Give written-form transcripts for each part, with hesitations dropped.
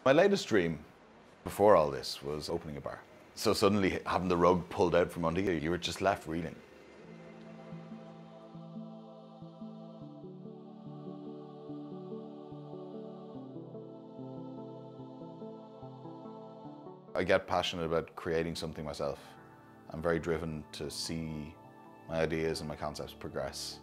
My latest dream before all this was opening a bar. So suddenly having the rug pulled out from under you, you were just left reeling. I get passionate about creating something myself. I'm very driven to see my ideas and my concepts progress.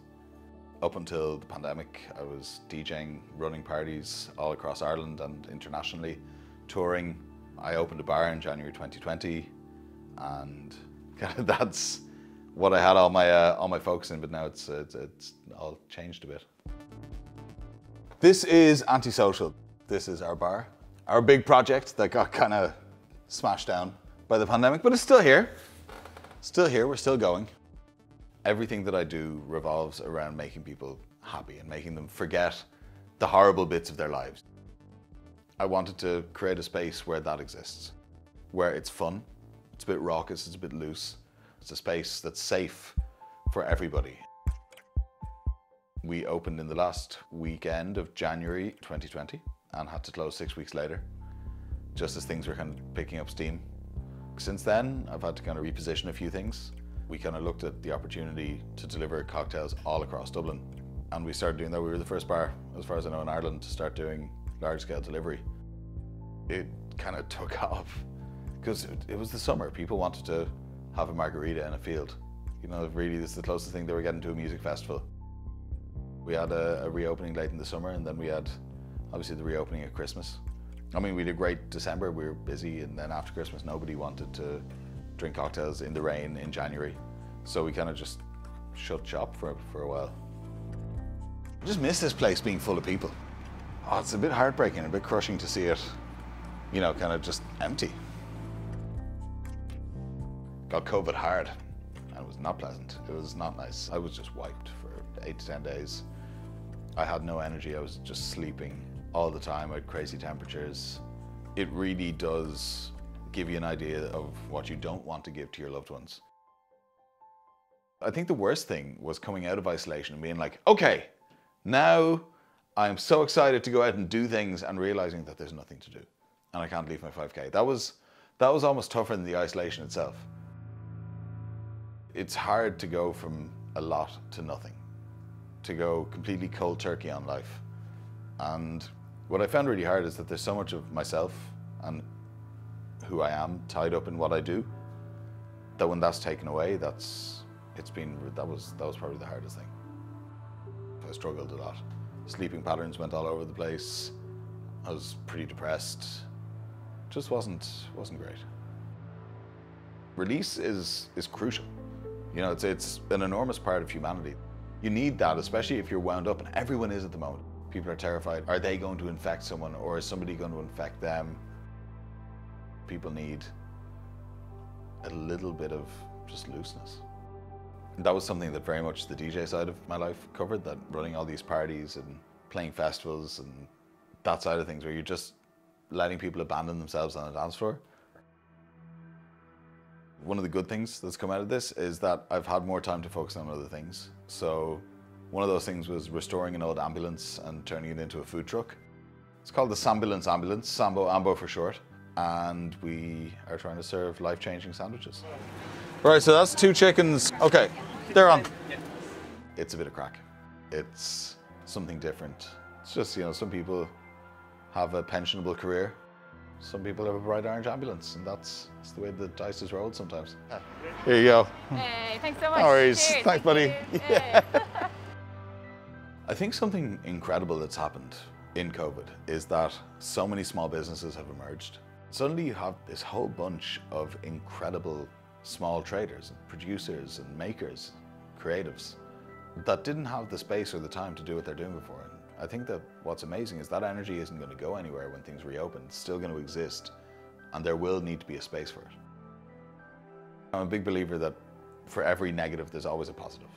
Up until the pandemic, I was DJing, running parties all across Ireland and internationally, touring. I opened a bar in January 2020, and that's what I had all my focus in, but now it's all changed a bit. This is Antisocial. This is our bar. Our big project that got kind of smashed down by the pandemic, but it's still here. Still here, we're still going. Everything that I do revolves around making people happy and making them forget the horrible bits of their lives. I wanted to create a space where that exists, where it's fun, it's a bit raucous, it's a bit loose. It's a space that's safe for everybody. We opened in the last weekend of January 2020 and had to close 6 weeks later, just as things were kind of picking up steam. Since then, I've had to kind of reposition a few things. We kind of looked at the opportunity to deliver cocktails all across Dublin. And we started doing that. We were the first bar, as far as I know, in Ireland to start doing large-scale delivery. It kind of took off because it was the summer. People wanted to have a margarita in a field. You know, really, this is the closest thing they were getting to a music festival. We had a reopening late in the summer, and then we had, obviously, the reopening at Christmas. I mean, we did great December, we were busy, and then after Christmas, nobody wanted to drink cocktails in the rain in January. So we kind of just shut shop for a while. I just miss this place being full of people. Oh, it's a bit heartbreaking, a bit crushing to see it, you know, kind of just empty. Got COVID hard, and it was not pleasant. It was not nice. I was just wiped for 8 to 10 days. I had no energy, I was just sleeping all the time. I had crazy temperatures. It really does give you an idea of what you don't want to give to your loved ones. I think the worst thing was coming out of isolation and being like, okay, now I'm so excited to go out and do things, and realizing that there's nothing to do and I can't leave my 5K. That was almost tougher than the isolation itself. It's hard to go from a lot to nothing, to go completely cold turkey on life. And what I found really hard is that there's so much of myself and who I am tied up in what I do, that when that's taken away, that was probably the hardest thing. I struggled a lot. Sleeping patterns went all over the place. I was pretty depressed. Just wasn't great. Release is crucial. You know, it's an enormous part of humanity. You need that, especially if you're wound up, and everyone is at the moment. People are terrified. Are they going to infect someone, or is somebody going to infect them? People need a little bit of just looseness. That was something that very much the DJ side of my life covered, that running all these parties and playing festivals and that side of things, where you're just letting people abandon themselves on a dance floor. One of the good things that's come out of this is that I've had more time to focus on other things. So one of those things was restoring an old ambulance and turning it into a food truck. It's called the Sambulance Ambulance, Sambo Ambo for short. And we are trying to serve life-changing sandwiches. Right, so that's 2 chickens. Okay, they're on. It's a bit of crack. It's something different. It's just, you know, some people have a pensionable career. Some people have a bright orange ambulance, and that's the way the dice is rolled sometimes. Here you go. Hey, thanks so much. No worries. Cheers. Thanks, buddy. Yeah. I think something incredible that's happened in COVID is that so many small businesses have emerged. Suddenly you have this whole bunch of incredible small traders and producers and makers, creatives, that didn't have the space or the time to do what they're doing before. And I think that what's amazing is that energy isn't going to go anywhere when things reopen. It's still going to exist, and there will need to be a space for it. I'm a big believer that for every negative, there's always a positive.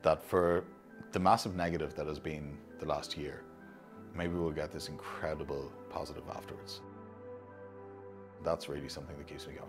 That for the massive negative that has been the last year, maybe we'll get this incredible positive afterwards. That's really something that keeps me going.